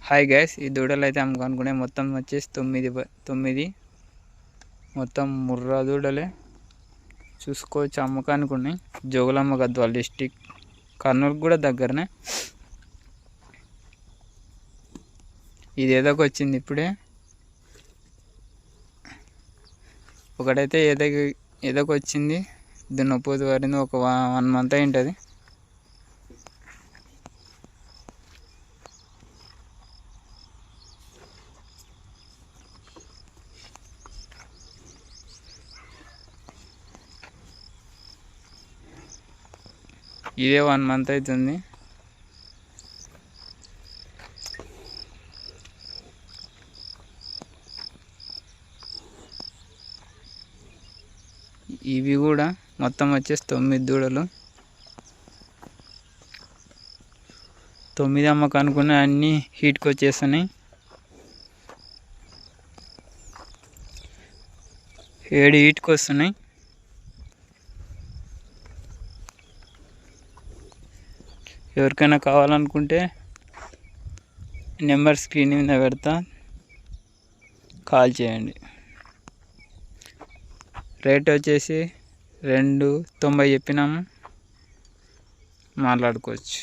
Hi guys, ఈ దూడలు అయితే అమ్ముకునే మొత్తం వచ్చేసి 9 మొత్తం ముర్రా దూడలే చూసుకోవచ్చు. అమ్మకానికి ఉన్నాయి. జోగులాంబ గద్వాల డిస్టిక్, కర్నూలు కూడా దగ్గరనే. ఇది ఏదోకి వచ్చింది ఇప్పుడే. ఒకటైతే ఏదోకి వచ్చింది, దున్నపోతు వారింది. ఒక 1 month అయి ఉంటుంది. ఇదే 1 month అవుతుంది. ఇవి కూడా మొత్తం వచ్చేసి 9 దూడలు. 9 అమ్మకానికి ఉన్నాయి. అన్నీ హీట్కి వచ్చేస్తున్నాయి. 7 హీట్కి వస్తున్నాయి. ఎవరికైనా కావాలనుకుంటే నెంబర్ స్క్రీన్ మీద పెడతా, కాల్ చేయండి. రేట్ వచ్చేసి 290 చెప్పినాము, మాట్లాడుకోవచ్చు.